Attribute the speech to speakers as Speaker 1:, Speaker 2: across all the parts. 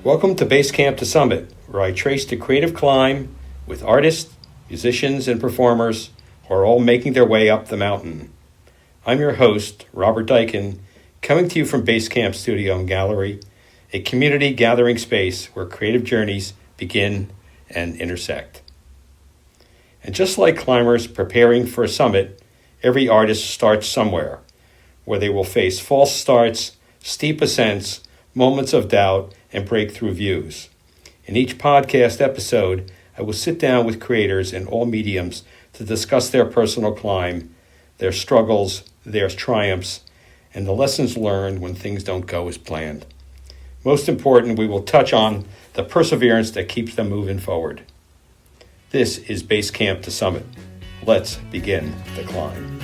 Speaker 1: Welcome to BASCAMP to Summit, where I trace the creative climb with artists, musicians, and performers who are all making their way up the mountain. I'm your host, Robert Dyken, coming to you from BASCAMP Studio and Gallery, a community gathering space where creative journeys begin and intersect. And just like climbers preparing for a summit, every artist starts somewhere, where they will face false starts, steep ascents, moments of doubt, and breakthrough views. In each podcast episode, I will sit down with creators in all mediums to discuss their personal climb, their struggles, their triumphs, and the lessons learned when things don't go as planned. Most important, we will touch on the perseverance that keeps them moving forward. This is BASCAMP to Summit. Let's begin the climb.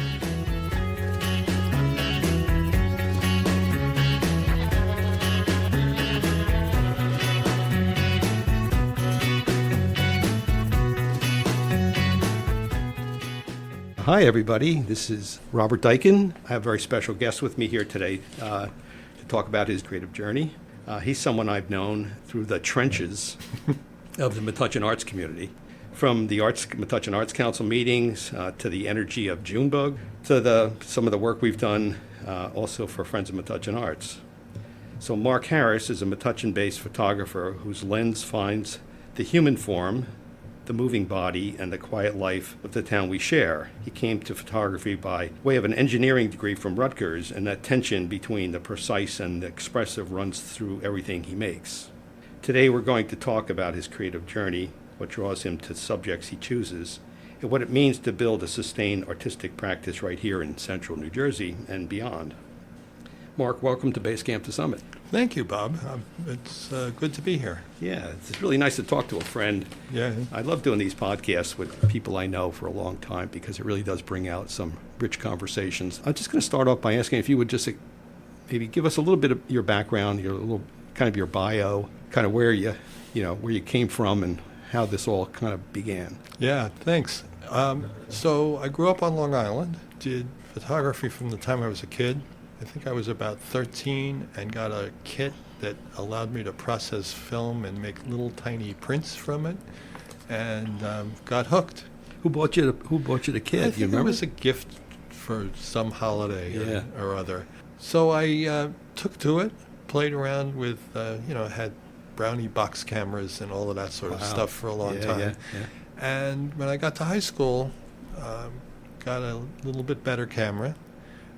Speaker 1: Hi, everybody. This is Robert Dyken. I have a very special guest with me here today to talk about his creative journey. He's someone I've known through the trenches of the Metuchen Arts community, from the Metuchen Arts Council meetings to the energy of Junebug to some of the work we've done also for Friends of Metuchen Arts. So Mark Harris is a Metuchen-based photographer whose lens finds the human form, the moving body, and the quiet life of the town we share. He came to photography by way of an engineering degree from Rutgers, and that tension between the precise and the expressive runs through everything he makes. Today we're going to talk about his creative journey, what draws him to subjects he chooses, and what it means to build a sustained artistic practice right here in central New Jersey and beyond. Mark, welcome to BASCAMP to Summit.
Speaker 2: Thank you, Bob. It's good to be here.
Speaker 1: Yeah, it's really nice to talk to a friend.
Speaker 2: Yeah.
Speaker 1: I love doing these podcasts with people I know for a long time because it really does bring out some rich conversations. I'm just going to start off by asking if you would just maybe give us a little bit of your background, your little kind of your bio, kind of where you came from and how this all kind of began.
Speaker 2: Yeah, thanks. So I grew up on Long Island, did photography from the time I was a kid. I think I was about 13 and got a kit that allowed me to process film and make little tiny prints from it, and got hooked.
Speaker 1: Who bought you the kit?
Speaker 2: I think it was a gift for some holiday or other. So I took to it, played around with, had brownie box cameras and all of that sort of stuff for a long time. Yeah. And when I got to high school, got a little bit better camera.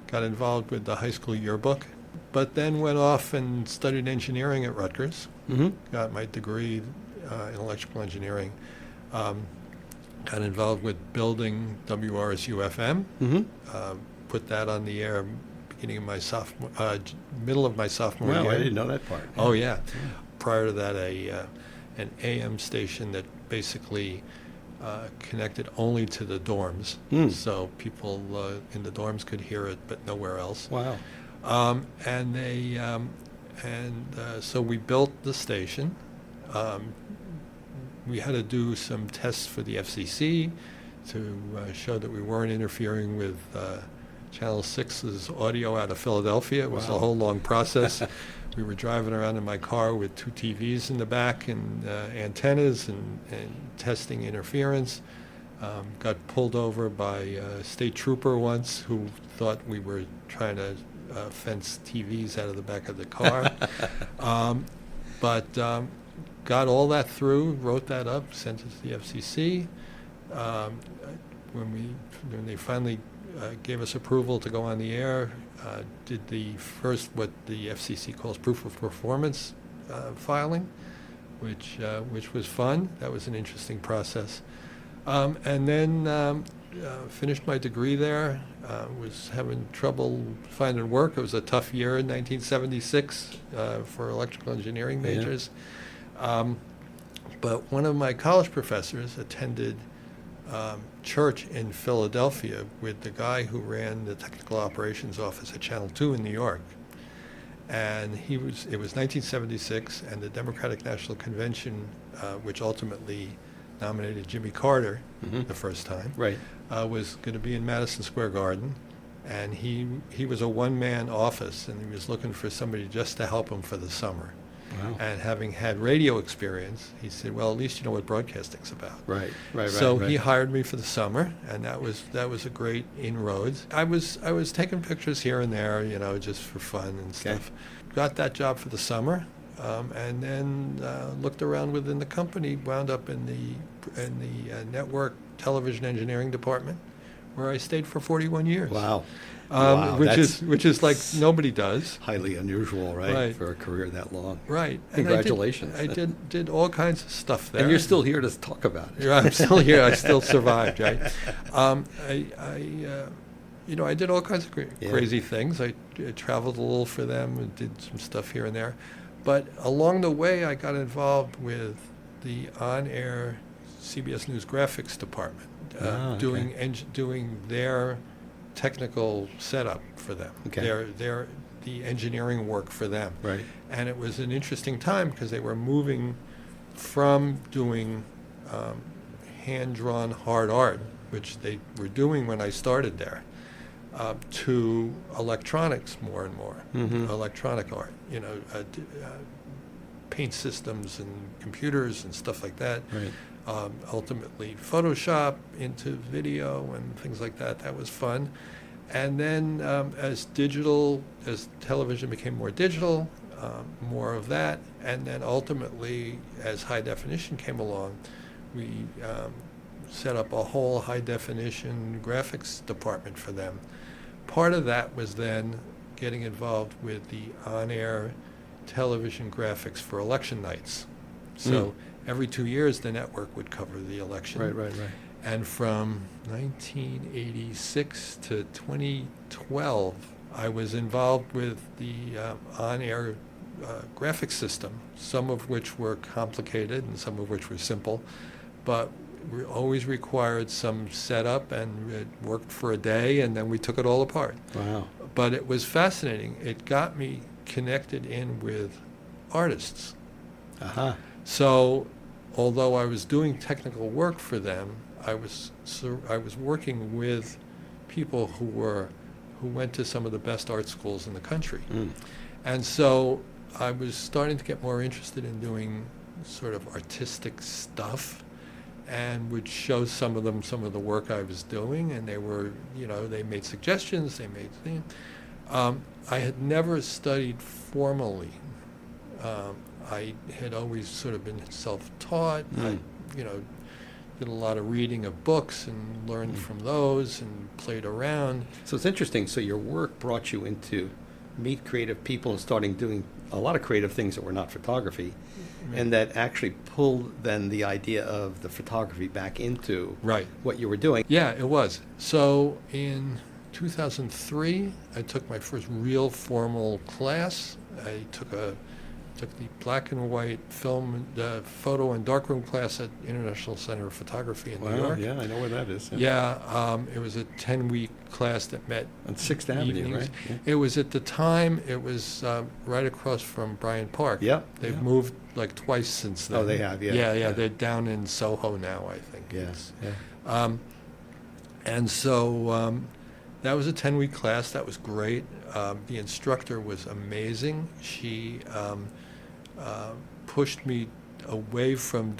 Speaker 2: Got involved with the high school yearbook, but then went off and studied engineering at Rutgers. Mm-hmm. Got my degree in electrical engineering. Got involved with building WRSU-FM. Mm-hmm. Put that on the air beginning of my middle of my sophomore year.
Speaker 1: Wow, I didn't know that part.
Speaker 2: Oh, yeah. Prior to that, an AM station that basically connected only to the dorms, so people in the dorms could hear it, but nowhere else.
Speaker 1: Wow!
Speaker 2: So we built the station. We had to do some tests for the FCC to show that we weren't interfering with Channel 6's audio out of Philadelphia. It was a whole long process. We were driving around in my car with 2 TVs in the back and antennas and testing interference. Got pulled over by a state trooper once who thought we were trying to fence TVs out of the back of the car. But got all that through, wrote that up, sent it to the FCC. When they finally gave us approval to go on the air, did the first what the FCC calls proof of performance filing, which was fun. That was an interesting process. And then finished my degree there. Was having trouble finding work. It was a tough year in 1976 for electrical engineering majors. But one of my college professors attended church in Philadelphia with the guy who ran the technical operations office at Channel 2 in New York. And it was 1976, and the Democratic National Convention, which ultimately nominated Jimmy Carter the first time, was going to be in Madison Square Garden. And he was a one-man office, and he was looking for somebody just to help him for the summer.
Speaker 3: Wow.
Speaker 2: And having had radio experience, he said, well, at least you know what broadcasting's about.
Speaker 3: Right.
Speaker 2: So
Speaker 3: right.
Speaker 2: he hired me for the summer, and that was a great inroads. I was taking pictures here and there, just for fun and stuff. Got that job for the summer, and then looked around within the company. Wound up in the network television engineering department, where I stayed for 41 years.
Speaker 3: Wow. Wow,
Speaker 2: which is like nobody does.
Speaker 3: Highly unusual, right?
Speaker 2: Right.
Speaker 3: For a career that long.
Speaker 2: Right.
Speaker 3: Congratulations.
Speaker 2: And I did all kinds of stuff there.
Speaker 3: And you're still here to talk about it.
Speaker 2: Yeah, I'm still here. I still survived, right? I did all kinds of crazy things. I traveled a little for them and did some stuff here and there. But along the way, I got involved with the on-air CBS News graphics department, doing their technical setup for them.
Speaker 3: Okay.
Speaker 2: The engineering work for them.
Speaker 3: Right.
Speaker 2: And it was an interesting time because they were moving from doing hand-drawn hard art, which they were doing when I started there, to electronics more and more, electronic art, paint systems and computers and stuff like that.
Speaker 3: Right.
Speaker 2: Ultimately Photoshop into video and things like that. That was fun. And then as television became more digital, more of that. And then ultimately, as high definition came along, we set up a whole high definition graphics department for them. Part of that was then getting involved with the on-air television graphics for election nights. So every 2 years, the network would cover the election.
Speaker 3: Right.
Speaker 2: And from 1986 to 2012, I was involved with the on-air graphics system, some of which were complicated and some of which were simple, but we always required some setup, and it worked for a day, and then we took it all apart.
Speaker 3: Wow.
Speaker 2: But it was fascinating. It got me connected in with artists.
Speaker 3: Uh-huh.
Speaker 2: So, although I was doing technical work for them, I was working with people who went to some of the best art schools in the country. And so I was starting to get more interested in doing sort of artistic stuff, and would show some of the work I was doing, and they were, they made suggestions, they made things. I had never studied formally. I had always sort of been self-taught. I, did a lot of reading of books and learned from those and played around.
Speaker 3: So it's interesting. So your work brought you into meet creative people and starting doing a lot of creative things that were not photography, and that actually pulled then the idea of the photography back into what you were doing.
Speaker 2: Yeah, it was. So in 2003, I took my first real formal class. I took the black and white film, photo and darkroom class at International Center of Photography in New York.
Speaker 3: Yeah, I know where that is.
Speaker 2: It was a 10-week class that met
Speaker 3: on 6th Avenue,
Speaker 2: evenings.
Speaker 3: right? Yeah.
Speaker 2: It was at the time, it was right across from Bryant Park.
Speaker 3: Yeah.
Speaker 2: They've moved like twice since then.
Speaker 3: Oh, they have, yeah.
Speaker 2: Yeah, they're down in Soho now, I think.
Speaker 3: Yes. Yeah.
Speaker 2: And so that was a 10-week class. That was great. The instructor was amazing. She pushed me away from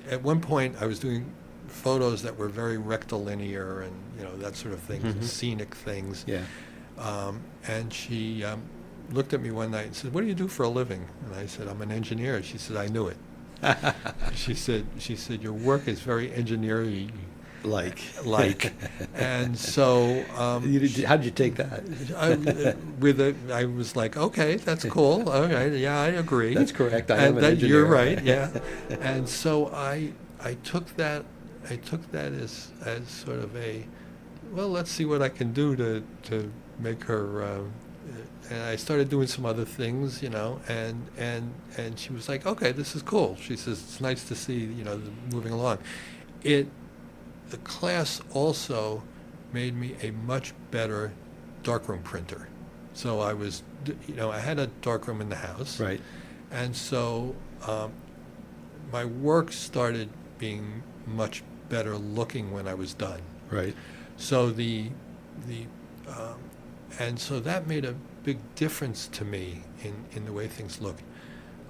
Speaker 2: at one point I was doing photos that were very rectilinear and that sort of thing, scenic things.
Speaker 3: Yeah.
Speaker 2: And she looked at me one night and said, "What do you do for a living?" And I said, "I'm an engineer." She said, "I knew it." She said, "Your work is very engineering." Like. And so
Speaker 3: how did you take that?
Speaker 2: I was like, okay, that's cool. Okay, yeah, I agree.
Speaker 3: That's correct. I am an engineer.
Speaker 2: You're right. Yeah. And so I took that as sort of let's see what I can do to make her. And I started doing some other things, and she was like, okay, this is cool. She says, it's nice to see, moving along. The class also made me a much better darkroom printer. So I was, I had a darkroom in the house.
Speaker 3: Right.
Speaker 2: And so my work started being much better looking when I was done.
Speaker 3: Right.
Speaker 2: So and so that made a big difference to me in the way things look.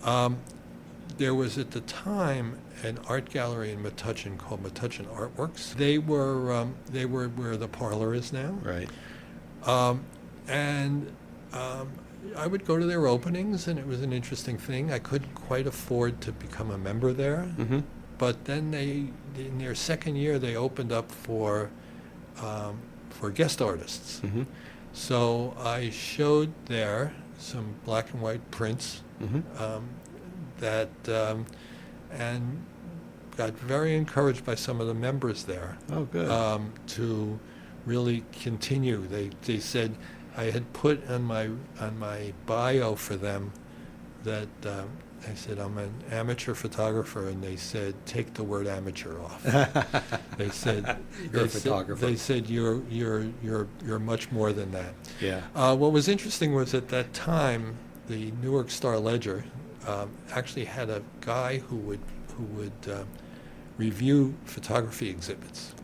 Speaker 2: There was at the time an art gallery in Metuchen called Metuchen Artworks. They were where the parlor is now.
Speaker 3: Right.
Speaker 2: And I would go to their openings, and it was an interesting thing. I couldn't quite afford to become a member there,
Speaker 3: Mm-hmm.
Speaker 2: but then in their second year, they opened up for guest artists.
Speaker 3: Mm-hmm.
Speaker 2: So I showed there some black and white prints
Speaker 3: Mm-hmm.
Speaker 2: and got very encouraged by some of the members there
Speaker 3: Oh, good.
Speaker 2: to really continue. They said I had put on my bio for them that I said I'm an amateur photographer, and they said take the word amateur off. They said
Speaker 3: You're a photographer.
Speaker 2: They said you're much more than that.
Speaker 3: Yeah.
Speaker 2: What was interesting was at that time the Newark Star-Ledger actually had a guy who would review photography exhibits.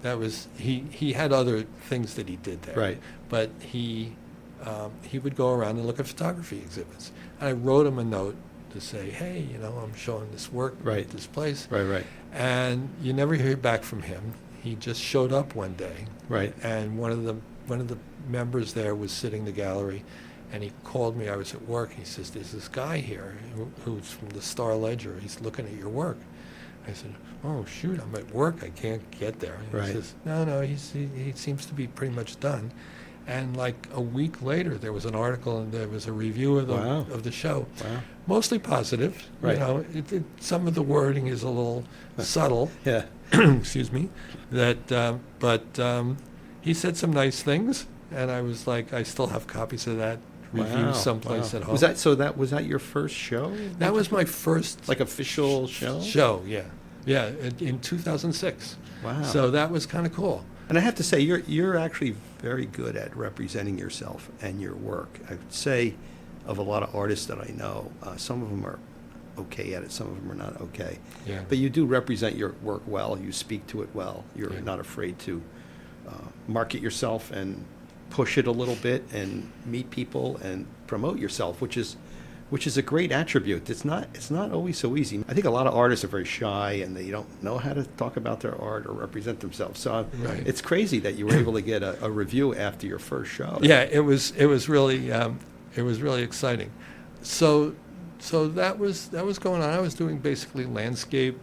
Speaker 2: That was he had other things that he did there,
Speaker 3: Right.
Speaker 2: but he would go around and look at photography exhibits. And I wrote him a note to say, hey, I'm showing this work
Speaker 3: Right.
Speaker 2: at this place.
Speaker 3: Right. Right.
Speaker 2: And you never hear back from him. He just showed up one day,
Speaker 3: Right.
Speaker 2: and one of the members there was sitting in the gallery, and he called me. I was at work. He says, there's this guy here who's from the Star-Ledger. He's looking at your work. I said, oh, shoot, I'm at work. I can't get there. And
Speaker 3: Right.
Speaker 2: He says, no, he seems to be pretty much done. And like a week later, there was an article and there was a review of the
Speaker 3: Wow.
Speaker 2: of the show.
Speaker 3: Wow.
Speaker 2: Mostly positive.
Speaker 3: Right.
Speaker 2: Some of the wording is a little subtle.
Speaker 3: Yeah.
Speaker 2: Excuse me. But he said some nice things, and I was like, I still have copies of that review
Speaker 3: Wow.
Speaker 2: someplace
Speaker 3: Wow.
Speaker 2: at home.
Speaker 3: Was that your first show?
Speaker 2: That was my first
Speaker 3: Like official show?
Speaker 2: show, yeah, in 2006.
Speaker 3: Wow.
Speaker 2: So that was kind of cool.
Speaker 3: And I have to say, you're actually very good at representing yourself and your work. I would say, of a lot of artists that I know, some of them are okay at it, some of them are not okay.
Speaker 2: Yeah.
Speaker 3: But you do represent your work well. You speak to it well. You're
Speaker 2: Yeah.
Speaker 3: not afraid to market yourself and push it a little bit and meet people and promote yourself, which is a great attribute. It's not always so easy. I think a lot of artists are very shy and they don't know how to talk about their art or represent themselves. So
Speaker 2: Right.
Speaker 3: it's crazy that you were able to get a review after your first show.
Speaker 2: Yeah, it was really exciting. So that was going on. I was doing basically landscape,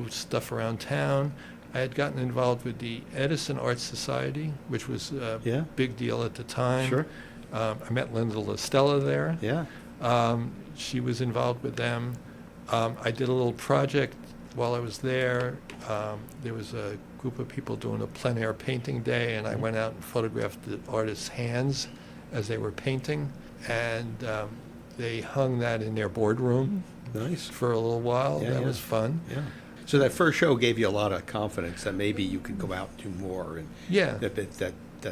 Speaker 2: stuff around town. I had gotten involved with the Edison Arts Society, which was a
Speaker 3: Yeah.
Speaker 2: big deal at the time.
Speaker 3: Sure.
Speaker 2: I met Linda LaStella there.
Speaker 3: Yeah.
Speaker 2: She was involved with them. I did a little project while I was there. There was a group of people doing a plein air painting day, and I went out and photographed the artists' hands as they were painting, and they hung that in their boardroom
Speaker 3: Nice.
Speaker 2: for a little while.
Speaker 3: Yeah,
Speaker 2: That
Speaker 3: yeah.
Speaker 2: was fun.
Speaker 3: Yeah. So that first show gave you a lot of confidence that maybe you could go out and do more, and
Speaker 2: Yeah.
Speaker 3: that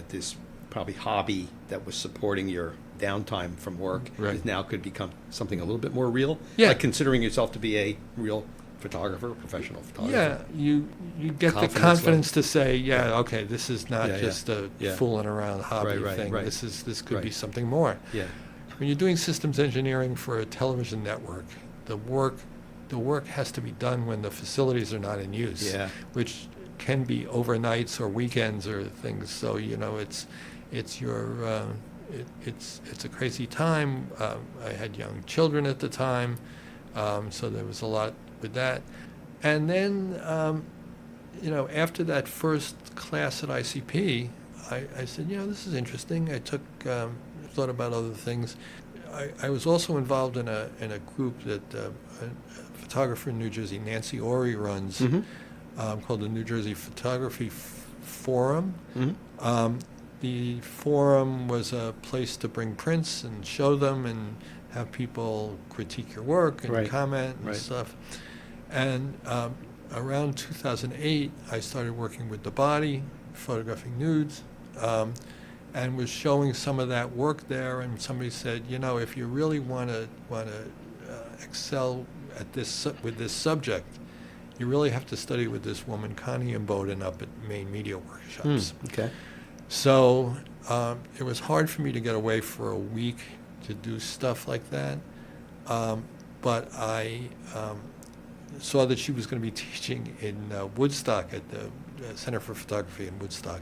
Speaker 3: this probably hobby that was supporting your downtime from work
Speaker 2: Right.
Speaker 3: now could become something a little bit more real.
Speaker 2: Yeah.
Speaker 3: Like considering yourself to be a real photographer, professional photographer.
Speaker 2: Yeah, you get the
Speaker 3: Confidence
Speaker 2: confidence to say, okay, this is not
Speaker 3: Yeah, yeah.
Speaker 2: just a
Speaker 3: Yeah.
Speaker 2: fooling around hobby
Speaker 3: Right,
Speaker 2: thing.
Speaker 3: right.
Speaker 2: This could be
Speaker 3: Right.
Speaker 2: something more.
Speaker 3: Yeah.
Speaker 2: When you're doing systems engineering for a television network, the work has to be done when the facilities are not in use,
Speaker 3: Yeah.
Speaker 2: which can be overnights or weekends or things. So it's a crazy time. I had young children at the time, so there was a lot with that. And then after that first class at ICP, I said, this is interesting. I thought about other things. I was also involved in a group that a photographer in New Jersey, Nancy Ori, runs, called the New Jersey Photography Forum.
Speaker 3: Mm-hmm.
Speaker 2: The forum was a place to bring prints and show them and have people critique your work and
Speaker 3: Right.
Speaker 2: comment and
Speaker 3: Right.
Speaker 2: stuff. And around 2008, I started working with The Body, photographing nudes, and was showing some of that work there. And somebody said, if you really want to excel at this with this subject, you really have to study with this woman, Connie Imboden, up at Maine Media Workshops.
Speaker 3: Okay.
Speaker 2: So it was hard for me to get away for a week to do stuff like that. but I saw that she was going to be teaching in Woodstock at the Center for Photography in Woodstock.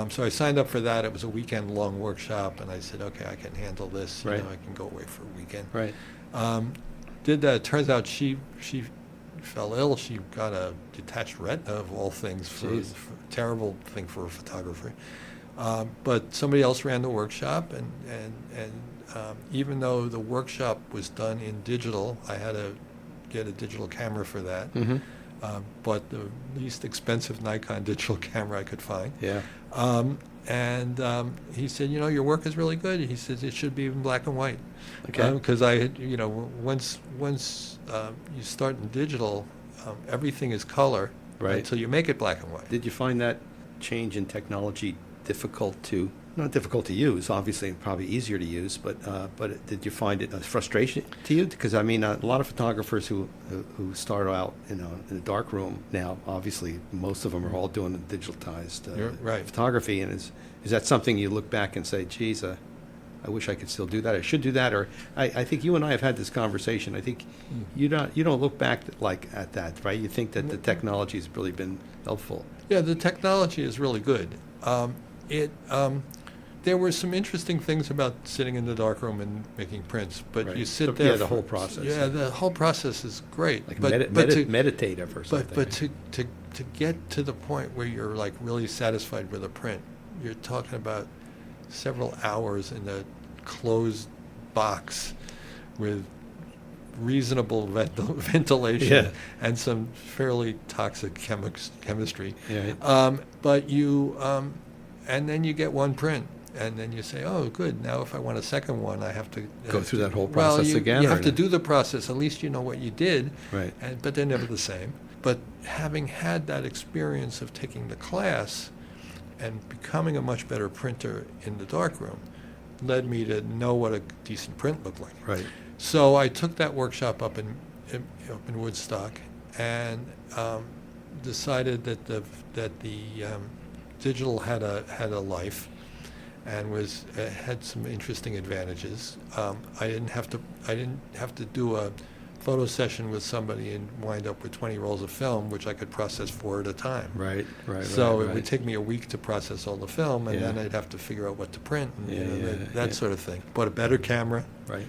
Speaker 2: So I signed up for that. It was a weekend-long workshop, and I said, okay, I can handle this.
Speaker 3: Right.
Speaker 2: I can go away for a weekend.
Speaker 3: Right.
Speaker 2: Did that. Turns out she fell ill. She got a detached retina, of all things. For terrible thing for a photographer. But somebody else ran the workshop, and even though the workshop was done in digital, I had to get a digital camera for that. But the least expensive Nikon digital camera I could find.
Speaker 3: Yeah.
Speaker 2: And he said, your work is really good. He says it should be in black and white.
Speaker 3: Okay.
Speaker 2: Because I had, once you start in digital, everything is color until you make it black and white.
Speaker 3: Did you find that change in technology not difficult to use, obviously probably easier to use, but did you find it a frustration to you? Because a lot of photographers who start out in a dark room now, obviously most of them are all doing the digitized photography, and is that something you look back and say, geez, I wish I could still do that, I should do that, or I think you and I have had this conversation. I think you don't look back at that, right? You think that the technology has really been helpful.
Speaker 2: Yeah, the technology is really good. There were some interesting things about sitting in the darkroom and making prints, but you sit there.
Speaker 3: Yeah, the whole process.
Speaker 2: Yeah, the whole process is great.
Speaker 3: Like meditative or something.
Speaker 2: But to get to the point where you're like really satisfied with a print, you're talking about several hours in a closed box with reasonable ventilation and some fairly toxic chemistry.
Speaker 3: Yeah.
Speaker 2: But you, and then you get one print, and then you say, oh, good, now if I want a second one, I have to
Speaker 3: go through that whole process again?
Speaker 2: You have to do the process. At least you know what you did.
Speaker 3: Right.
Speaker 2: But they're never the same. But having had that experience of taking the class and becoming a much better printer in the darkroom led me to know what a decent print looked like.
Speaker 3: Right.
Speaker 2: So I took that workshop up in Woodstock and decided that the digital had a life and had some interesting advantages. I didn't have to do a photo session with somebody and wind up with 20 rolls of film, which I could process 4 at a time.
Speaker 3: Right.
Speaker 2: So it would take me a week to process all the film, and then I'd have to figure out what to print and that sort of thing. Bought a better camera.
Speaker 3: Right.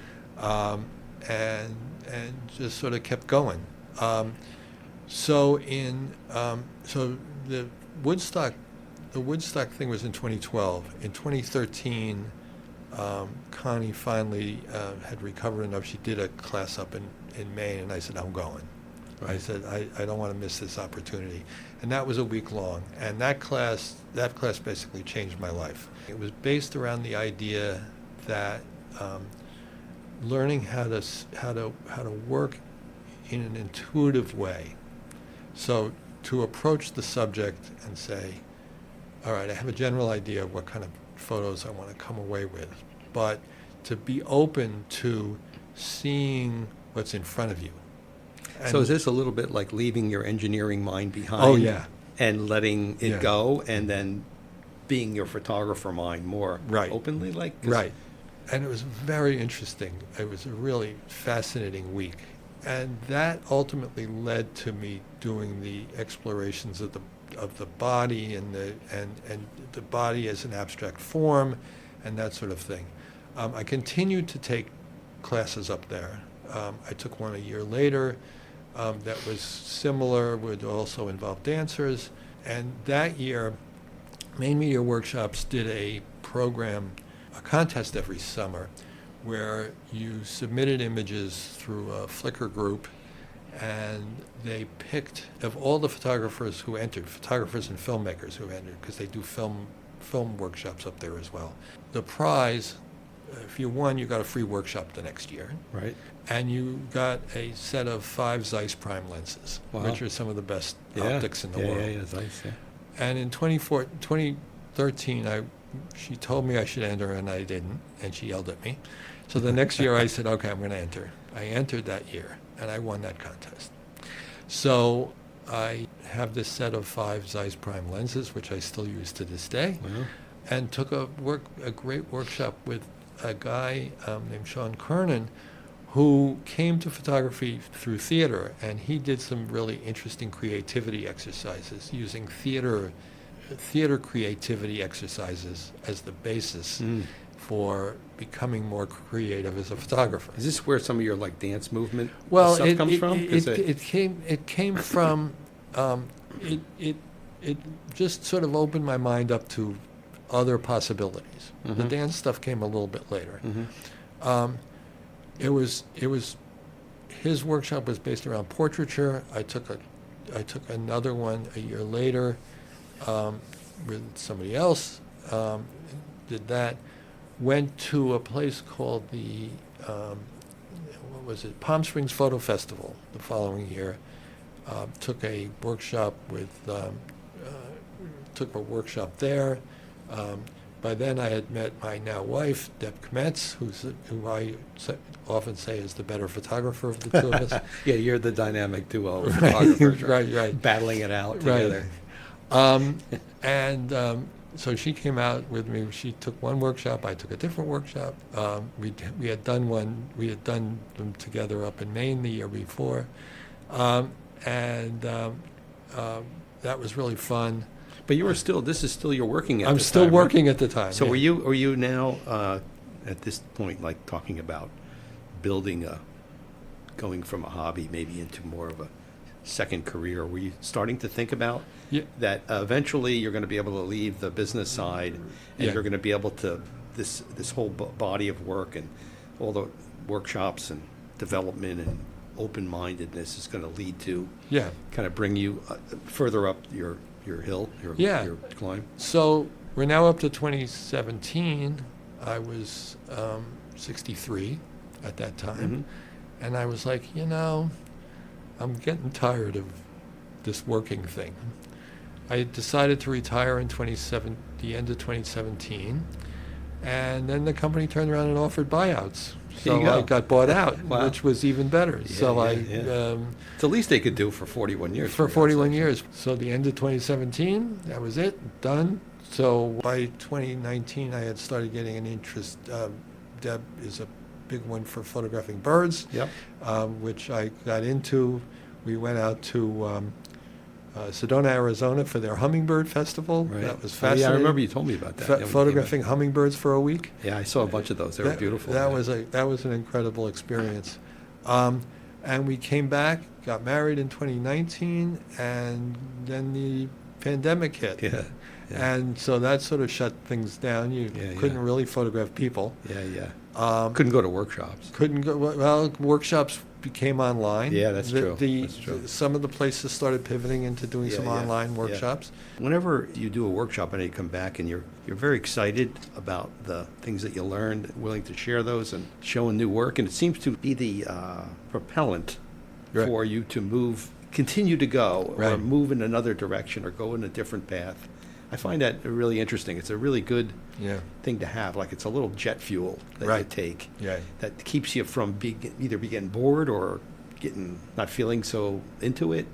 Speaker 2: And just sort of kept going. So the Woodstock thing was in 2012. In 2013, Connie finally had recovered enough. She did a class up in Maine, and I said, I'm going. Right. I said, I don't want to miss this opportunity. And that was a week long. And that class basically changed my life. It was based around the idea that learning how to work in an intuitive way. So to approach the subject and say, all right, I have a general idea of what kind of photos I want to come away with, but to be open to seeing what's in front of you. And
Speaker 3: so is this a little bit like leaving your engineering mind behind?
Speaker 2: Oh, yeah.
Speaker 3: And letting it go, and then being your photographer mind more openly? Right.
Speaker 2: And it was very interesting. It was a really fascinating week. And that ultimately led to me doing the explorations of the body and the body as an abstract form and that sort of thing. I continued to take classes up there. I took one a year later that was similar, would also involve dancers. And that year, Maine Media Workshops did a program, a contest every summer, where you submitted images through a Flickr group, and they picked, of all the photographers who entered, photographers and filmmakers who entered, because they do film workshops up there as well. The prize, if you won, you got a free workshop the next year.
Speaker 3: Right.
Speaker 2: And you got a set of 5 Zeiss prime lenses, which are some of the best optics in the world.
Speaker 3: Yeah, Zeiss, yeah.
Speaker 2: And in 2013, she told me I should enter, and I didn't, and she yelled at me. So the next year I said, okay, I'm going to enter. I entered that year, and I won that contest. So I have this set of 5 Zeiss prime lenses, which I still use to this day, and took a great workshop with a guy named Sean Kernan, who came to photography through theater, and he did some really interesting creativity exercises using theater creativity exercises as the basis for becoming more creative as a photographer.
Speaker 3: Is this where some of your like dance movement
Speaker 2: Well,
Speaker 3: stuff comes from?
Speaker 2: it came from it just sort of opened my mind up to other possibilities. The dance stuff came a little bit later. It was his workshop was based around portraiture. I took another one a year later with somebody else. Did that. Went to a place called the Palm Springs Photo Festival the following year. Took a workshop there. By then I had met my now wife, Deb Kmetz, who I often say is the better photographer of the two of us.
Speaker 3: Yeah, you're the dynamic duo of photographers.
Speaker 2: Right.
Speaker 3: Battling it out together.
Speaker 2: So she came out with me. She took one workshop. I took a different workshop. We had done them together up in Maine the year before, and that was really fun.
Speaker 3: But this is still you're working at.
Speaker 2: I'm still working at the time.
Speaker 3: So
Speaker 2: yeah.
Speaker 3: are you now at this point like talking about going from a hobby maybe into more of a second career? Were you starting to think about that eventually you're going to be able to leave the business side and you're going to be able to this whole body of work and all the workshops and development and open-mindedness is going to lead to kind of bring you further up your hill, your climb?
Speaker 2: So we're now up to 2017. I was 63 at that time, and I was like, I'm getting tired of this working thing. I decided to retire in the end of 2017, and then the company turned around and offered buyouts. So I got bought out, which was even better.
Speaker 3: Yeah,
Speaker 2: so
Speaker 3: it's the least they could do for 41 years.
Speaker 2: For 41 years. So the end of 2017, that was it, done. So by 2019, I had started getting an interest. Deb is a big one for photographing birds, which I got into. We went out to Sedona, Arizona for their hummingbird festival.
Speaker 3: Right.
Speaker 2: That was fascinating.
Speaker 3: I remember you told me about that.
Speaker 2: Photographing hummingbirds for a week.
Speaker 3: Yeah, I saw a bunch of those. They were beautiful.
Speaker 2: That was an incredible experience. And we came back, got married in 2019, and then the pandemic hit.
Speaker 3: Yeah.
Speaker 2: And so that sort of shut things down. You couldn't really photograph people. Couldn't
Speaker 3: go to workshops.
Speaker 2: Workshops became online.
Speaker 3: Yeah, that's true.
Speaker 2: Some of the places started pivoting into doing some online workshops.
Speaker 3: Whenever you do a workshop and you come back and you're very excited about the things that you learned, willing to share those and showing new work, and it seems to be the propellant for you to continue to go or move in another direction or go in a different path. I find that really interesting. It's a really good thing to have. Like it's a little jet fuel that you take that keeps you from either getting bored or not feeling so into it.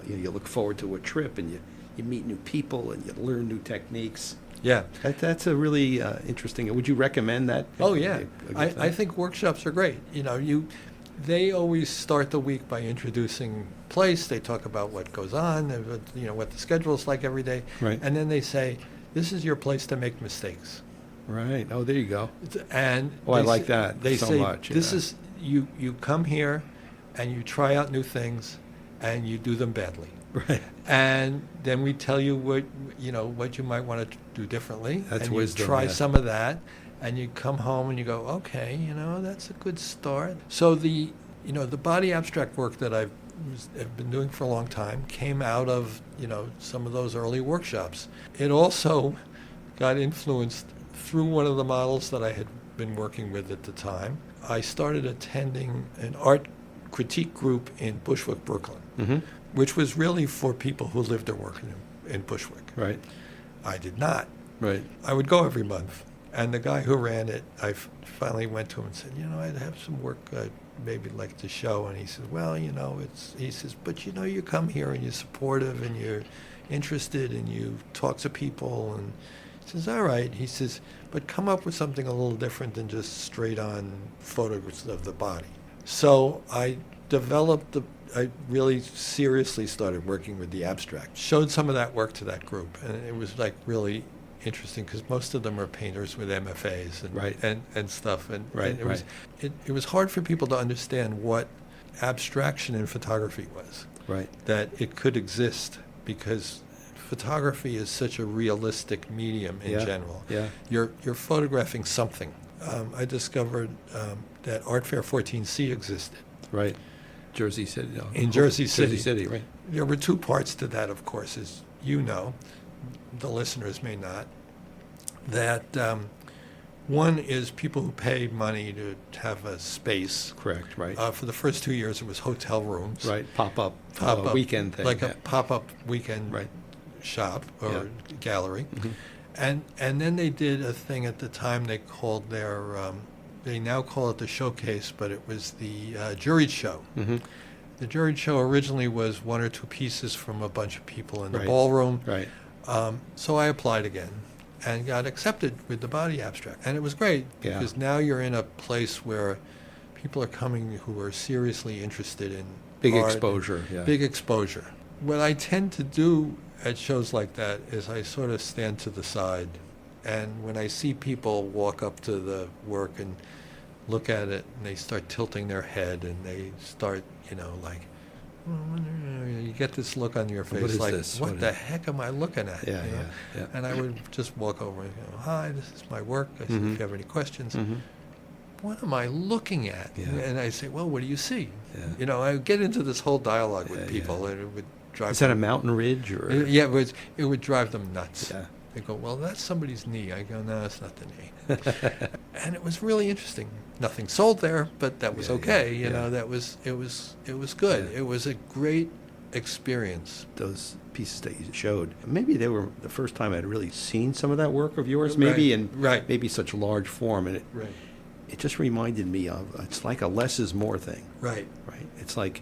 Speaker 3: You look forward to a trip and you meet new people and you learn new techniques.
Speaker 2: Yeah.
Speaker 3: That's a really interesting. Would you recommend that?
Speaker 2: Oh, yeah. I think workshops are great. They always start the week by introducing place. They talk about what goes on, what the schedule is like every day.
Speaker 3: Right.
Speaker 2: And then they say, this is your place to make mistakes.
Speaker 3: Right. Oh, there you go.
Speaker 2: And
Speaker 3: I like that so much.
Speaker 2: This is, you come here and you try out new things and you do them badly.
Speaker 3: Right.
Speaker 2: And then we tell you what you might want to do differently.
Speaker 3: That's
Speaker 2: and
Speaker 3: wisdom.
Speaker 2: You try some of that. And you come home and you go, okay, that's a good start. So the body abstract work that I've been doing for a long time came out of, some of those early workshops. It also got influenced through one of the models that I had been working with at the time. I started attending an art critique group in Bushwick, Brooklyn, which was really for people who lived or worked in Bushwick.
Speaker 3: Right.
Speaker 2: I did not.
Speaker 3: Right.
Speaker 2: I would go every month. And the guy who ran it, I finally went to him and said, I'd have some work I'd maybe like to show. And he said, well, he says, but you come here and you're supportive and you're interested and you talk to people. And he says, all right. He says, but come up with something a little different than just straight on photos of the body. So I I really seriously started working with the abstract. Showed some of that work to that group, and it was like really interesting because most of them are painters with MFAs and
Speaker 3: Right.
Speaker 2: and stuff, and,
Speaker 3: Right,
Speaker 2: and it was hard for people to understand what abstraction in photography was.
Speaker 3: Right.
Speaker 2: That it could exist because photography is such a realistic medium in
Speaker 3: Yeah,
Speaker 2: general.
Speaker 3: yeah.
Speaker 2: You're photographing something. I discovered that Art Fair 14C existed.
Speaker 3: Right. Jersey City. No.
Speaker 2: In Jersey City.
Speaker 3: Jersey City, right.
Speaker 2: There were two parts to that, of course, as you know. The listeners may not. That one is people who pay money to have a space.
Speaker 3: Correct, right.
Speaker 2: For the first 2 years, it was hotel rooms.
Speaker 3: Right, pop-up weekend thing.
Speaker 2: Like
Speaker 3: yeah.
Speaker 2: a pop-up weekend
Speaker 3: Right.
Speaker 2: shop or
Speaker 3: Yeah.
Speaker 2: gallery.
Speaker 3: Mhm.
Speaker 2: And then they did a thing at the time they called their, they now call it the showcase, but it was the juried show.
Speaker 3: Mhm.
Speaker 2: The juried show originally was one or two pieces from a bunch of people in the
Speaker 3: Right.
Speaker 2: ballroom.
Speaker 3: Right.
Speaker 2: So I applied again and got accepted with the body abstract. And it was great
Speaker 3: Yeah.
Speaker 2: because now you're in a place where people are coming who are seriously interested in
Speaker 3: Big
Speaker 2: art.
Speaker 3: exposure, yeah.
Speaker 2: Big exposure. What I tend to do at shows like that is I sort of stand to the side. And when I see people walk up to the work and look at it and they start tilting their head and they start, like, you get this look on your face
Speaker 3: What is
Speaker 2: like,
Speaker 3: this?
Speaker 2: what
Speaker 3: What
Speaker 2: the
Speaker 3: is-
Speaker 2: heck am I looking at?
Speaker 3: Yeah,
Speaker 2: you know?
Speaker 3: yeah.
Speaker 2: And I would just walk over and go, hi, this is my work. I said,
Speaker 3: Mhm.
Speaker 2: if you have any questions,
Speaker 3: Mhm.
Speaker 2: what am I looking at?
Speaker 3: Yeah.
Speaker 2: And I say, well, what do you see?
Speaker 3: Yeah.
Speaker 2: I would get into this whole dialogue with
Speaker 3: Yeah,
Speaker 2: people,
Speaker 3: yeah.
Speaker 2: and it would drive
Speaker 3: Is that a
Speaker 2: them-
Speaker 3: mountain ridge or?
Speaker 2: Yeah, it would drive them nuts.
Speaker 3: Yeah.
Speaker 2: They go, well, that's somebody's knee. I go, no, it's not the knee. And it was really interesting. Nothing sold there, but that was
Speaker 3: Yeah,
Speaker 2: okay.
Speaker 3: yeah, yeah.
Speaker 2: It was good.
Speaker 3: Yeah.
Speaker 2: It was a great experience.
Speaker 3: Those pieces that you showed, maybe they were the first time I'd really seen some of that work of yours, maybe in
Speaker 2: Right.
Speaker 3: maybe such large form, and
Speaker 2: Right.
Speaker 3: it just reminded me of, it's like a less is more thing,
Speaker 2: Right.
Speaker 3: right? It's like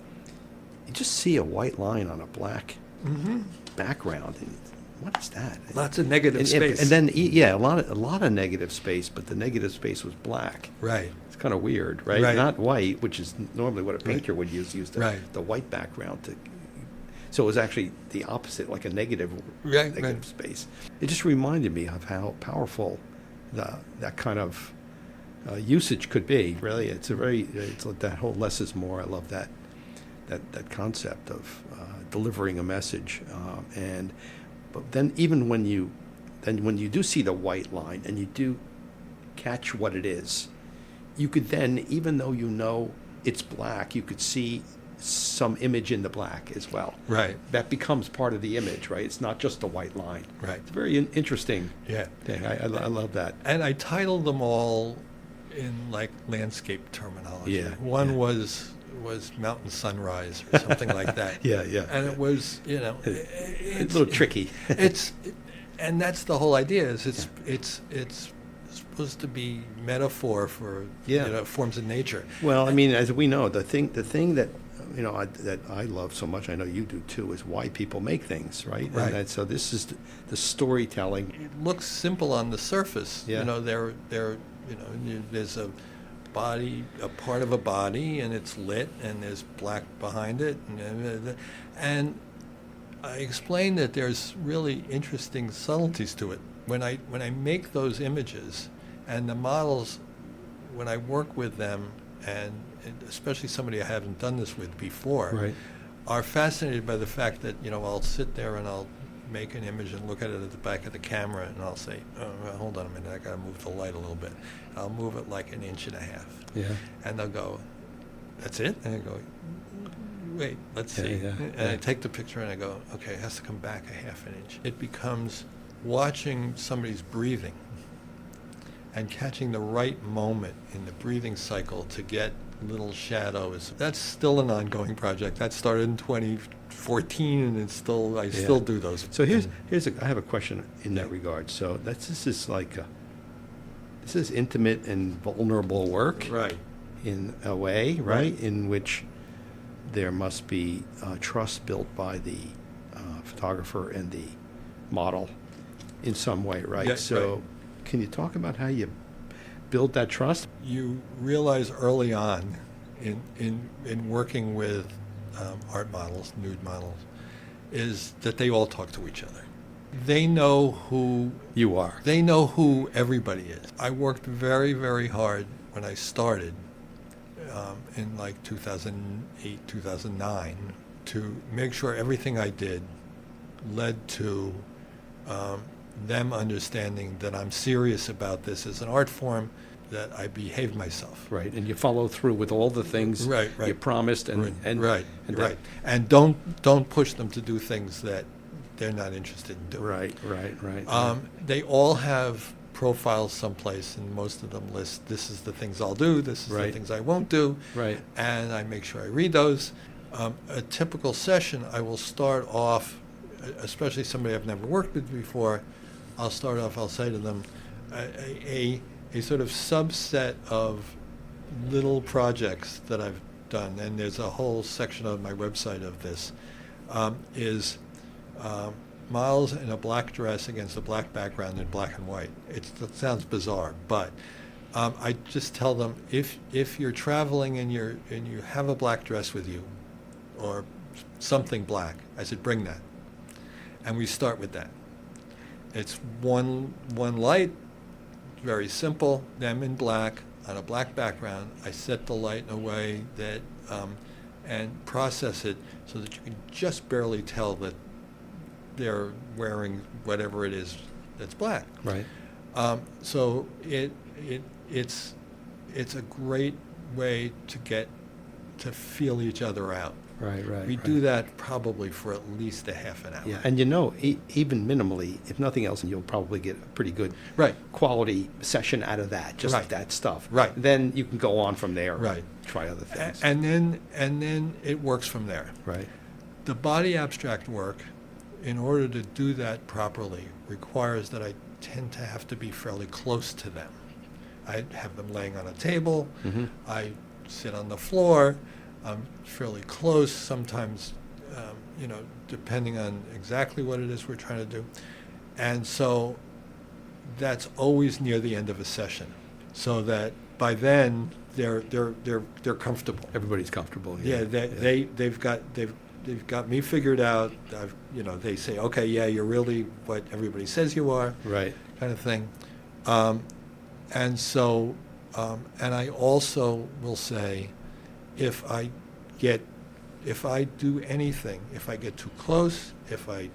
Speaker 3: you just see a white line on a black
Speaker 2: Mm-hmm.
Speaker 3: background, and what is that?
Speaker 2: Lots of negative space.
Speaker 3: And then a lot of negative space, but the negative space was black.
Speaker 2: Right.
Speaker 3: It's kind of weird, right?
Speaker 2: Right.
Speaker 3: Not white, which is normally what a painter would use
Speaker 2: Right.
Speaker 3: the white background to. So it was actually the opposite, like a negative
Speaker 2: Right.
Speaker 3: space. It just reminded me of how powerful that kind of usage could be. Really, it's that whole less is more. I love that concept of delivering a message, but then even when you do see the white line and you do catch what it is, you could then, even though it's black, you could see some image in the black as well.
Speaker 2: Right.
Speaker 3: That becomes part of the image, right? It's not just a white line.
Speaker 2: Right.
Speaker 3: It's a very interesting
Speaker 2: Yeah.
Speaker 3: thing. I love that.
Speaker 2: And I titled them all in like landscape terminology.
Speaker 3: Yeah,
Speaker 2: One
Speaker 3: yeah.
Speaker 2: was Mountain Sunrise or something like that.
Speaker 3: Yeah, yeah.
Speaker 2: And it was,
Speaker 3: It's a little tricky.
Speaker 2: And that's the whole idea. Is it's supposed to be metaphor for
Speaker 3: Yeah.
Speaker 2: forms of nature.
Speaker 3: Well, I mean, as we know, the thing that that I love so much, I know you do too, is why people make things, right?
Speaker 2: Right.
Speaker 3: And so this is the storytelling.
Speaker 2: It looks simple on the surface.
Speaker 3: Yeah.
Speaker 2: There's a body, a part of a body, and it's lit, and there's black behind it, and I explained that there's really interesting subtleties to it. When I make those images, and the models, when I work with them, and especially somebody I haven't done this with before,
Speaker 3: Right.
Speaker 2: are fascinated by the fact that I'll sit there and I'll make an image and look at it at the back of the camera, and I'll say, oh, hold on a minute, I got to move the light a little bit. I'll move it like 1.5 inches.
Speaker 3: Yeah.
Speaker 2: And they'll go, that's it? And I go, wait, let's
Speaker 3: Yeah,
Speaker 2: see.
Speaker 3: yeah,
Speaker 2: And I
Speaker 3: yeah.
Speaker 2: take the picture and I go, okay, it has to come back 1/2 inch. It becomes watching somebody's breathing and catching the right moment in the breathing cycle to get little shadows. That's still an ongoing project. That started in 2014, and it's still I
Speaker 3: Yeah.
Speaker 2: still do those.
Speaker 3: So I have a question in that regard. So this is like this is intimate and vulnerable work,
Speaker 2: Right.
Speaker 3: in a way, right? In which there must be trust built by the photographer and the model in some way, right?
Speaker 2: Yeah,
Speaker 3: So
Speaker 2: right.
Speaker 3: can you talk about how you build that trust?
Speaker 2: You realize early on in working with art models, nude models, is that they all talk to each other. They know who
Speaker 3: You are.
Speaker 2: They know who everybody is. I worked very, very hard when I started in like 2008, 2009 to make sure everything I did led to them understanding that I'm serious about this as an art form, that I behave myself.
Speaker 3: Right, and you follow through with all the things
Speaker 2: Right.
Speaker 3: you promised, and
Speaker 2: Right.
Speaker 3: that-
Speaker 2: And don't push them to do things that they're not interested in doing.
Speaker 3: Right.
Speaker 2: They all have profiles someplace, and most of them list, this is the things I'll do, this is the
Speaker 3: Right.
Speaker 2: things I won't do,
Speaker 3: Right.
Speaker 2: and I make sure I read those. A typical session, I will start off, especially somebody I've never worked with before, I'll say to them, a sort of subset of little projects that I've done, and there's a whole section on my website of this, is models in a black dress against a black background in black and white. It sounds bizarre, but I just tell them, if you're traveling and you have a black dress with you, or something black, I said, bring that. And we start with that. It's one light, very simple, them in black, on a black background. I set the light in a way that, and process it so that you can just barely tell that they're wearing whatever it is that's black.
Speaker 3: Right.
Speaker 2: So it's a great way to get to feel each other out.
Speaker 3: Right.
Speaker 2: We do that probably for at least a half an hour.
Speaker 3: Yeah, and even minimally, if nothing else, you'll probably get a pretty good
Speaker 2: Right.
Speaker 3: quality session out of that, just
Speaker 2: Right.
Speaker 3: that stuff.
Speaker 2: Right.
Speaker 3: Then you can go on from there.
Speaker 2: Right.
Speaker 3: Try other things.
Speaker 2: And then it works from there.
Speaker 3: Right.
Speaker 2: The body abstract work, in order to do that properly, requires that I tend to have to be fairly close to them. I have them laying on a table.
Speaker 3: Mm-hmm.
Speaker 2: I sit on the floor. I'm fairly close, sometimes, depending on exactly what it is we're trying to do. And so that's always near the end of a session, so that by then they're comfortable.
Speaker 3: Everybody's comfortable.
Speaker 2: Yeah, they've got me figured out. They say, okay, yeah, you're really what everybody says you are,
Speaker 3: Right.
Speaker 2: kind of thing. And so, and I also will say, if I do anything, if I get too close, if I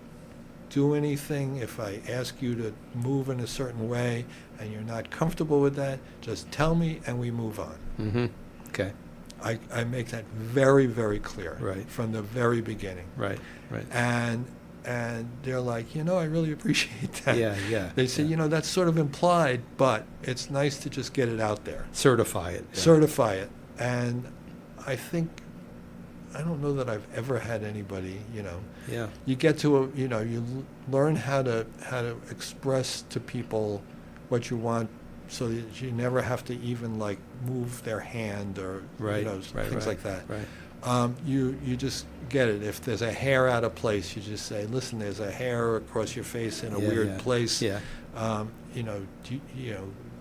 Speaker 2: do anything, if I ask you to move in a certain way and you're not comfortable with that, just tell me and we move on.
Speaker 3: Mm-hmm. Okay.
Speaker 2: I make that very, very clear
Speaker 3: Right.
Speaker 2: from the very beginning.
Speaker 3: Right.
Speaker 2: And they're like, I really appreciate that.
Speaker 3: Yeah.
Speaker 2: They say, that's sort of implied, but it's nice to just get it out there.
Speaker 3: Certify it. Yeah.
Speaker 2: Certify it. And I don't know that I've ever had anybody,
Speaker 3: Yeah.
Speaker 2: you get to you learn how to express to people what you want, so that you never have to even like move their hand or
Speaker 3: Right.
Speaker 2: things like that.
Speaker 3: Right.
Speaker 2: You just get it. If there's a hair out of place, you just say, listen, there's a hair across your face in a weird place.
Speaker 3: Yeah.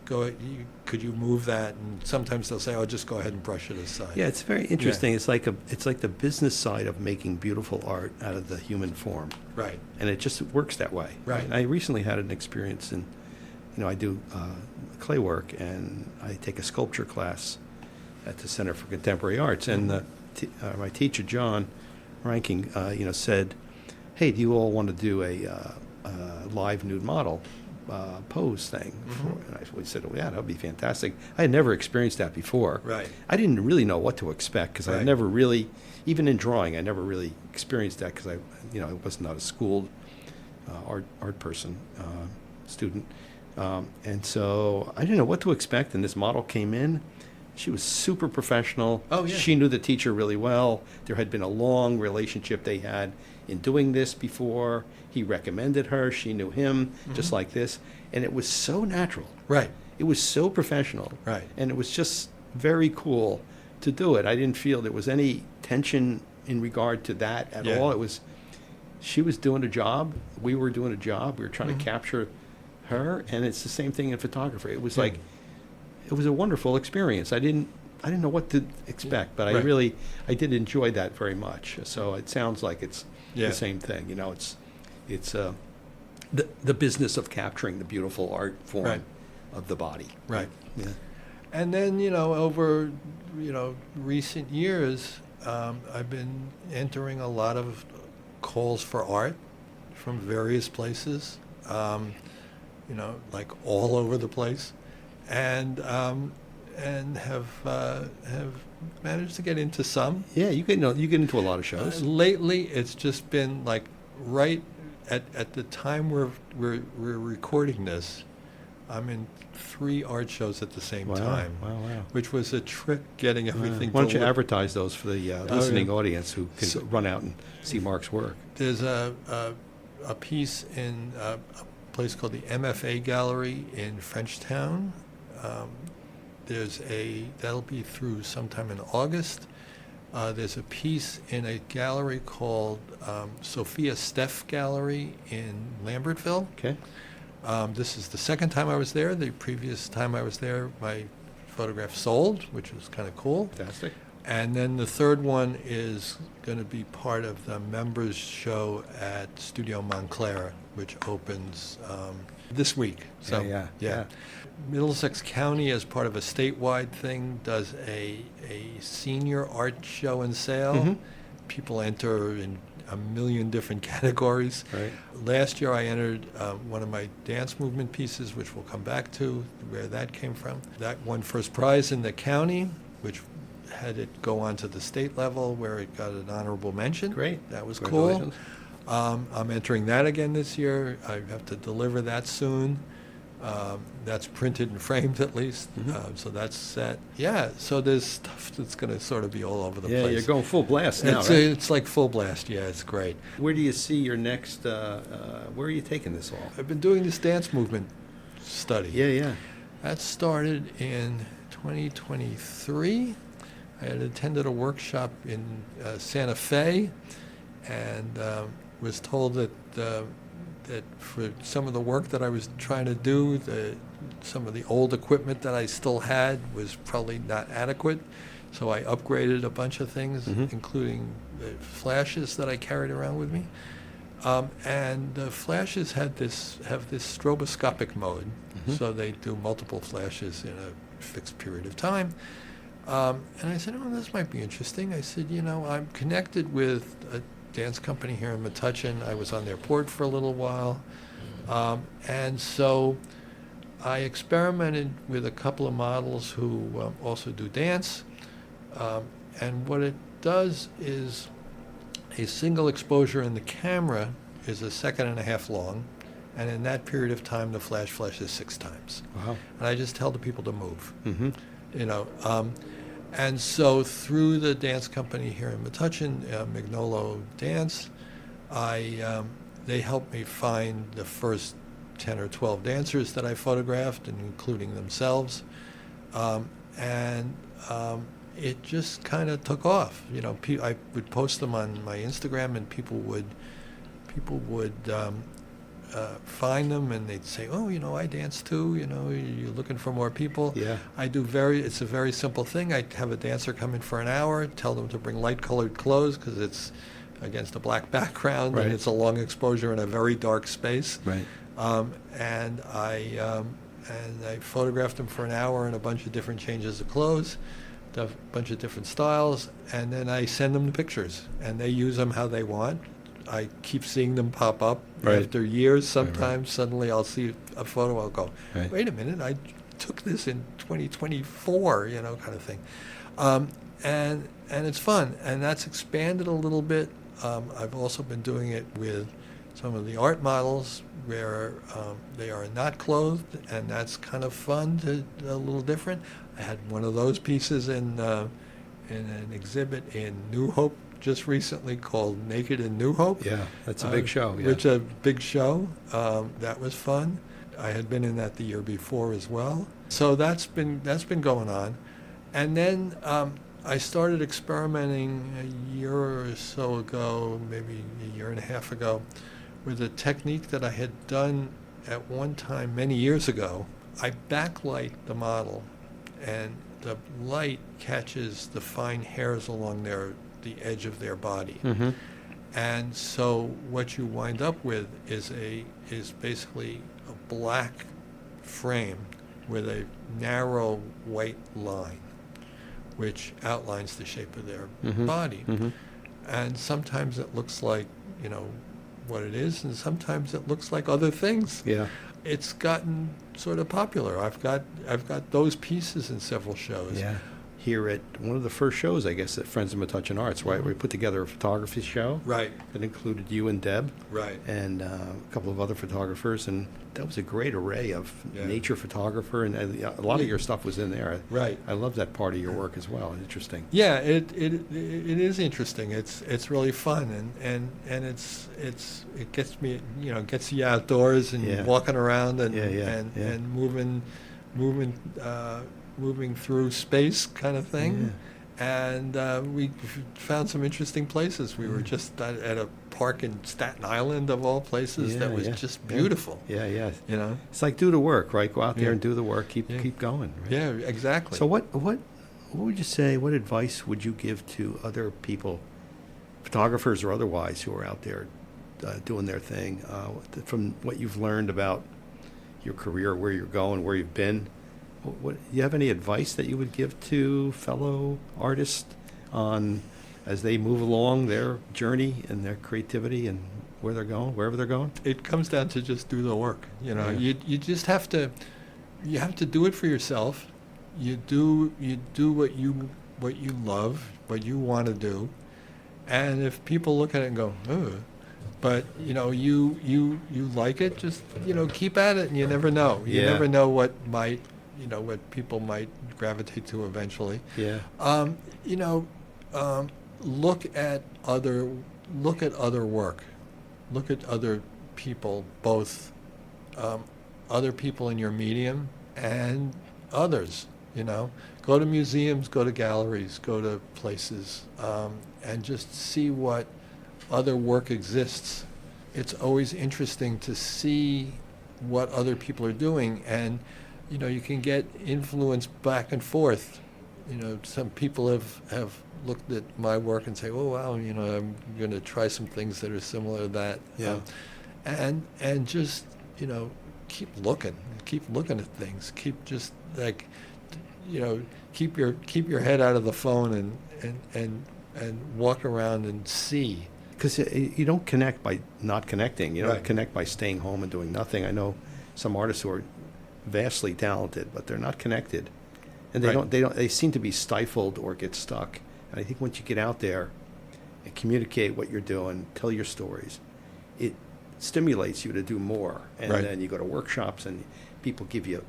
Speaker 2: Could you move that? And sometimes they'll say, oh, just go ahead and brush it aside.
Speaker 3: Yeah, it's very interesting. It's like the business side of making beautiful art out of the human form,
Speaker 2: Right.
Speaker 3: and it just works that way.
Speaker 2: Right.
Speaker 3: I recently had an experience in, I do clay work, and I take a sculpture class at the Center for Contemporary Arts, and my teacher John Ranking, said, "Hey, do you all want to do a live nude model pose thing?"
Speaker 2: Mm-hmm.
Speaker 3: And we said, "Oh yeah, that would be fantastic." I had never experienced that before.
Speaker 2: Right.
Speaker 3: I didn't really know what to expect, because I
Speaker 2: Right.
Speaker 3: never really, even in drawing, I never really experienced that, because I was not a schooled art person, student, and so I didn't know what to expect. And this model came in. She was super professional.
Speaker 2: Oh, yeah.
Speaker 3: She knew the teacher really well. There had been a long relationship they had in doing this before. He recommended her. She knew him, just like this. And it was so natural.
Speaker 2: Right.
Speaker 3: It was so professional.
Speaker 2: Right.
Speaker 3: And it was just very cool to do it. I didn't feel there was any tension in regard to that at
Speaker 2: Yeah.
Speaker 3: all. She was doing a job. We were doing a job. We were trying to capture her. And it's the same thing in photography. It was
Speaker 2: Yeah.
Speaker 3: like, it was a wonderful experience. I I didn't know what to expect, but
Speaker 2: Right.
Speaker 3: I did enjoy that very much. So it sounds like it's
Speaker 2: Yeah.
Speaker 3: the same thing. You know, it's the business of capturing the beautiful art form
Speaker 2: Right.
Speaker 3: of the body.
Speaker 2: Right.
Speaker 3: Yeah.
Speaker 2: And then, over, recent years, I've been entering a lot of calls for art from various places, like all over the place, and have managed to get into some.
Speaker 3: Yeah, you get into a lot of shows.
Speaker 2: Lately, it's just been like right at the time we're recording this. I'm in 3 art shows at the same time,
Speaker 3: Wow.
Speaker 2: which was a trick getting everything.
Speaker 3: Why don't you
Speaker 2: to look.
Speaker 3: advertise those for the listening audience who can
Speaker 2: So-
Speaker 3: run out and see Mark's work?
Speaker 2: There's a piece in a place called the MFA Gallery in Frenchtown. That'll be through sometime in August. There's a piece in a gallery called Sophia Steff Gallery in Lambertville.
Speaker 3: Okay.
Speaker 2: This is the second time I was there. The previous time I was there, my photograph sold, which was kind of cool.
Speaker 3: Fantastic.
Speaker 2: And then the third one is going to be part of the members show at Studio Montclair, which opens this week. So
Speaker 3: Yeah.
Speaker 2: Middlesex County, as part of a statewide thing, does a senior art show and sale.
Speaker 3: Mhm.
Speaker 2: People enter in a million different categories.
Speaker 3: Right.
Speaker 2: Last year I entered one of my dance movement pieces, which we'll come back to, where that came from. That won first prize in the county, which had it go on to the state level, where it got an honorable mention.
Speaker 3: Great.
Speaker 2: That was cool.
Speaker 3: Congratulations.
Speaker 2: I'm entering that again this year. I have to deliver that soon. That's printed and framed at least, so that's set. Yeah, so there's stuff that's going to sort of be all over the
Speaker 3: Yeah,
Speaker 2: place.
Speaker 3: you're going full blast now,
Speaker 2: It's,
Speaker 3: right?
Speaker 2: it's like full blast. Yeah, it's great.
Speaker 3: Where do you see your next, where are you taking this all?
Speaker 2: I've been doing this dance movement study.
Speaker 3: Yeah.
Speaker 2: That started in 2023. I had attended a workshop in Santa Fe, and was told that for some of the work that I was trying to do, some of the old equipment that I still had was probably not adequate. So I upgraded a bunch of things, including the flashes that I carried around with me. And the flashes have this stroboscopic mode, so they do multiple flashes in a fixed period of time. And I said, this might be interesting. I said, I'm connected with a dance company here in Metuchen. I was on their board for a little while. And so I experimented with a couple of models who also do dance. And what it does is a single exposure in the camera is 1.5 seconds long. And in that period of time, the flash flashes 6 times.
Speaker 3: Wow.
Speaker 2: And I just tell the people to move.
Speaker 3: Mm-hmm.
Speaker 2: And so through the dance company here in Metuchen, Mignolo Dance, they helped me find the first 10 or 12 dancers that I photographed, and including themselves. It just kind of took off. I would post them on my Instagram, and people would find them, and they'd say, I dance too, you're looking for more people.
Speaker 3: Yeah.
Speaker 2: It's a very simple thing. I have a dancer come in for an hour, tell them to bring light-colored clothes because it's against a black background,
Speaker 3: Right.
Speaker 2: and it's a long exposure in a very dark space.
Speaker 3: Right.
Speaker 2: And I photographed them for an hour in a bunch of different changes of clothes, a bunch of different styles, and then I send them the pictures, and they use them how they want. I keep seeing them pop up
Speaker 3: Right.
Speaker 2: after years.
Speaker 3: Right.
Speaker 2: Sometimes suddenly I'll see a photo, I'll go,
Speaker 3: Right.
Speaker 2: wait a minute, I took this in 2024, kind of thing. And it's fun, and that's expanded a little bit. I've also been doing it with some of the art models where they are not clothed, and that's kind of fun, a little different. I had one of those pieces in an exhibit in New Hope just recently called Naked in New Hope.
Speaker 3: Yeah, that's a big show. Yeah.
Speaker 2: Which a big show. That was fun. I had been in that the year before as well. So that's been going on. And then I started experimenting a year or so ago, maybe a year and a half ago, with a technique that I had done at one time many years ago. I backlight the model, and the light catches the fine hairs along the edge of their body.
Speaker 3: Mm-hmm.
Speaker 2: And so what you wind up with is basically a black frame with a narrow white line, which outlines the shape of their
Speaker 3: Mm-hmm.
Speaker 2: body.
Speaker 3: Mm-hmm.
Speaker 2: And sometimes it looks like, what it is, and sometimes it looks like other things.
Speaker 3: Yeah.
Speaker 2: It's gotten sort of popular. I've got those pieces in several shows.
Speaker 3: Yeah. Here at one of the first shows, I guess, at Friends of Metuchen Arts, right? We put together a photography show.
Speaker 2: Right.
Speaker 3: That included you and Deb.
Speaker 2: Right.
Speaker 3: And a couple of other photographers, and that was a great array of nature photographer, and a lot of your stuff was in there.
Speaker 2: Right.
Speaker 3: I love that part of your work as well. Interesting.
Speaker 2: Yeah, it is interesting. It's really fun, and it gets me, gets you outdoors and walking around and moving through space kind of thing. Yeah. And we found some interesting places. We were just at a park in Staten Island, of all places, that was just beautiful.
Speaker 3: Yeah, yeah. It's like do the work, right? Go out there and do the work. Keep going. Right?
Speaker 2: Yeah, exactly.
Speaker 3: So what would you say? What advice would you give to other people, photographers or otherwise, who are out there doing their thing, from what you've learned about your career, where you're going, where you've been? Do you have any advice that you would give to fellow artists on as they move along their journey and their creativity and where they're going, wherever they're going?
Speaker 2: It comes down to just do the work. You just have to do it for yourself. You do what you love, what you want to do, and if people look at it and go, oh, but you like it, just keep at it, and you never know. You never know what people might gravitate to eventually.
Speaker 3: Yeah.
Speaker 2: Look at other work. Look at other people, both other people in your medium and others. Go to museums, go to galleries, go to places, and just see what other work exists. It's always interesting to see what other people are doing, and you can get influence back and forth. Some people have looked at my work and say, oh wow, I'm going to try some things that are similar to that.
Speaker 3: Yeah.
Speaker 2: And just keep looking at things. Keep just like keep your head out of the phone and walk around and see.
Speaker 3: Because you don't connect by not connecting. You don't
Speaker 2: Right.
Speaker 3: connect by staying home and doing nothing. I know some artists who are vastly talented, but they're not connected, and they seem to be stifled or get stuck. And I think once you get out there and communicate what you're doing, tell your stories, it stimulates you to do more. And then you go to workshops and people give you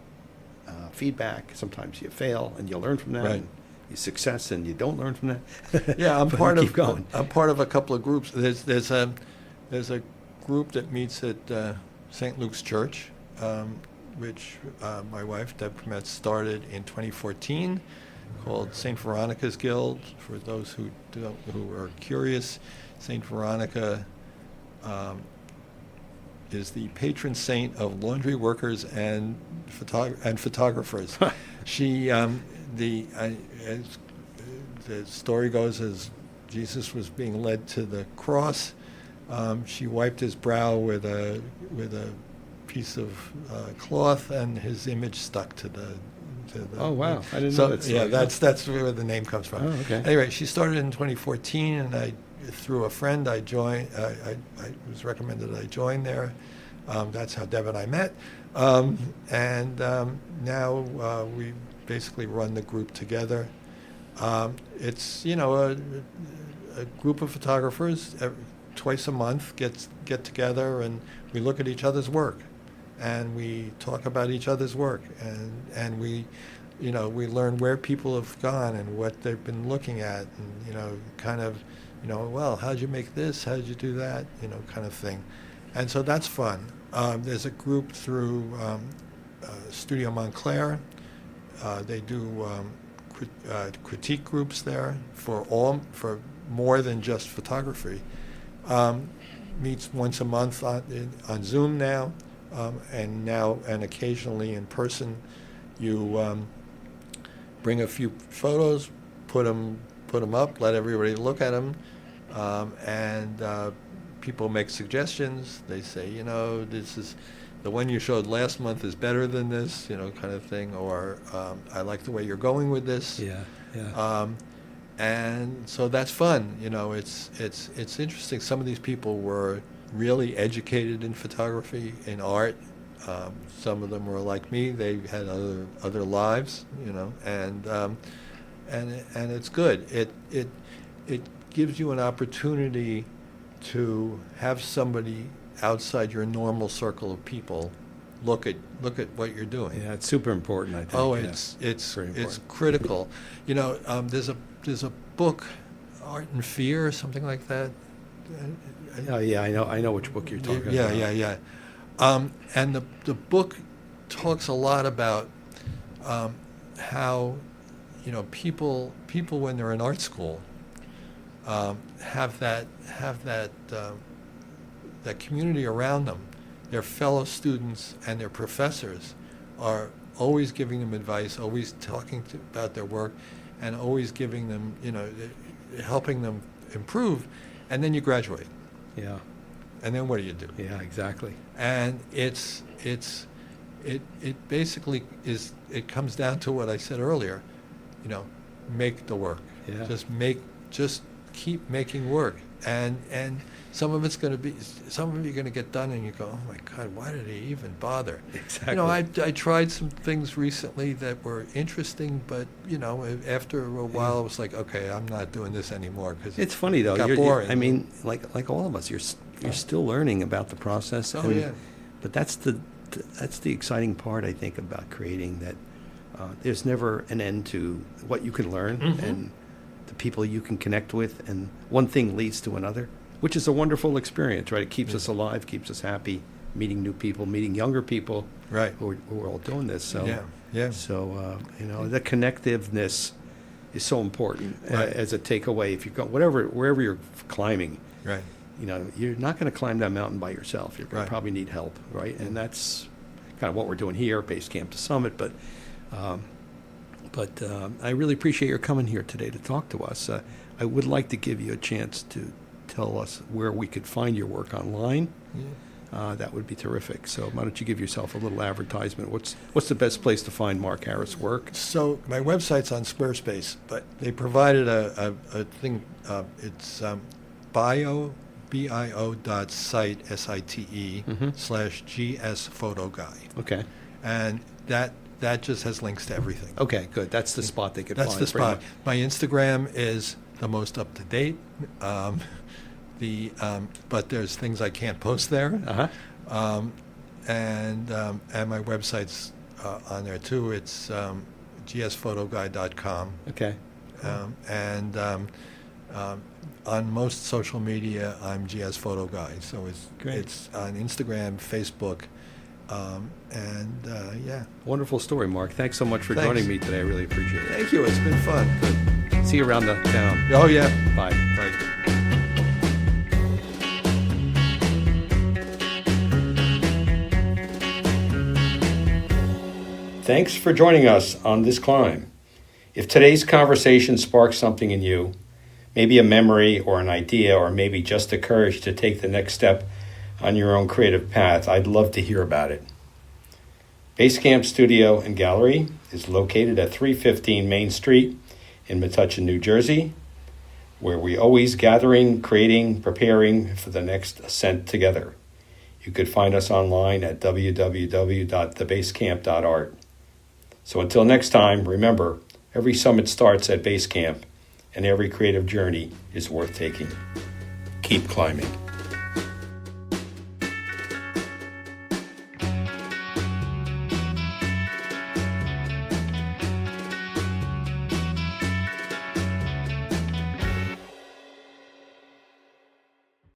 Speaker 3: feedback. Sometimes you fail and you learn from that.
Speaker 2: Right.
Speaker 3: And you success and you don't learn from that.
Speaker 2: Yeah, I'm
Speaker 3: But
Speaker 2: part
Speaker 3: keep
Speaker 2: of
Speaker 3: going.
Speaker 2: I'm part of a couple of groups. There's a group that meets at St. Luke's Church, which my wife Deb Kremetz started in 2014, called St. Veronica's Guild. For those who are curious, St. Veronica is the patron saint of laundry workers and photographers. She as the story goes, as Jesus was being led to the cross, she wiped his brow with a piece of cloth, and his image stuck to the.
Speaker 3: Oh wow! I didn't know that story.
Speaker 2: Yeah, that's where the name comes from.
Speaker 3: Oh, okay.
Speaker 2: Anyway, she started in 2014, and through a friend, I joined. I was recommended I join there. That's how Deb and I met, and now we basically run the group together. It's a group of photographers twice a month get together, and we look at each other's work, and we talk about each other's work, and we learn where people have gone and what they've been looking at, and well, how'd you make this? How'd you do that? Kind of thing. And so that's fun. There's a group through Studio Montclair. They do critique groups there for more than just photography. Meets once a month on Zoom now, and occasionally in person. You bring a few photos, put them up, let everybody look at them, and people make suggestions. They say, this is the one you showed last month is better than this, kind of thing, or I like the way you're going with this.
Speaker 3: Yeah.
Speaker 2: And so that's fun. It's interesting. Some of these people were really educated in photography, in art. Some of them were like me; they had other lives, and it's good. It gives you an opportunity to have somebody outside your normal circle of people look at what you're doing.
Speaker 3: Yeah, it's super important, I think.
Speaker 2: Oh,
Speaker 3: yeah.
Speaker 2: it's critical. There's a book, Art and Fear, or something like that.
Speaker 3: Oh, yeah, I know which book you're talking about.
Speaker 2: Yeah. And the book talks a lot about how people when they're in art school have that community around them. Their fellow students and their professors are always giving them advice, always talking about their work, and always giving them, helping them improve. And then you graduate.
Speaker 3: Yeah.
Speaker 2: And then what do you do?
Speaker 3: Yeah, exactly.
Speaker 2: And it basically is, it comes down to what I said earlier, make the work.
Speaker 3: Yeah.
Speaker 2: Just keep making work. And some of you're going to get done and you go, oh my God, why did he even bother?
Speaker 3: Exactly.
Speaker 2: I tried some things recently that were interesting, but after a while, it was like, okay, I'm not doing this anymore because
Speaker 3: it's funny though.
Speaker 2: It got boring.
Speaker 3: I mean, like all of us, you're still learning about the process.
Speaker 2: Oh, yeah.
Speaker 3: But that's the exciting part, I think, about creating. That there's never an end to what you can learn and the people you can connect with, and one thing leads to another, which is a wonderful experience, right? It keeps us alive, keeps us happy, meeting new people, meeting younger people,
Speaker 2: right,
Speaker 3: who are all doing this. So,
Speaker 2: yeah.
Speaker 3: So, the connectiveness is so important
Speaker 2: Right.
Speaker 3: As a takeaway. If you go wherever you're climbing,
Speaker 2: Right.
Speaker 3: You're not going to climb that mountain by yourself. You're going
Speaker 2: Right.
Speaker 3: to probably need help, right? And that's kind of what we're doing here, BASCAMP to Summit. But I really appreciate your coming here today to talk to us. I would like to give you a chance to tell us where we could find your work online.
Speaker 2: Yeah.
Speaker 3: That would be terrific. So why don't you give yourself a little advertisement? What's the best place to find Mark Harris' work?
Speaker 2: So my website's on Squarespace, but they provided a thing. It's bio.site, SITE, /GS Photo Guy.
Speaker 3: Okay.
Speaker 2: And that just has links to everything.
Speaker 3: Okay, good. That's the spot they could
Speaker 2: That's
Speaker 3: find.
Speaker 2: the spot. My Instagram is the most up to date. But there's things I can't post there. And my website's on there too. It's gsphotoguy.com.
Speaker 3: Okay.
Speaker 2: On most social media, I'm GS Photo Guy. So it's on Instagram, Facebook, yeah.
Speaker 3: Wonderful story, Mark. Thanks so much for joining me today. I really appreciate it.
Speaker 2: Thank you. It's been fun.
Speaker 3: Good. See you around the town.
Speaker 2: Oh, yeah.
Speaker 3: Bye.
Speaker 2: Right.
Speaker 1: Thanks for joining us on this climb. If today's conversation sparks something in you, maybe a memory or an idea, or maybe just the courage to take the next step on your own creative path, I'd love to hear about it. BASCAMP Studio and Gallery is located at 315 Main Street in Metuchen, New Jersey, where we always gathering, creating, preparing for the next ascent together. You could find us online at www.thebasecamp.art. So until next time, remember, every summit starts at BASCAMP, and every creative journey is worth taking. Keep climbing.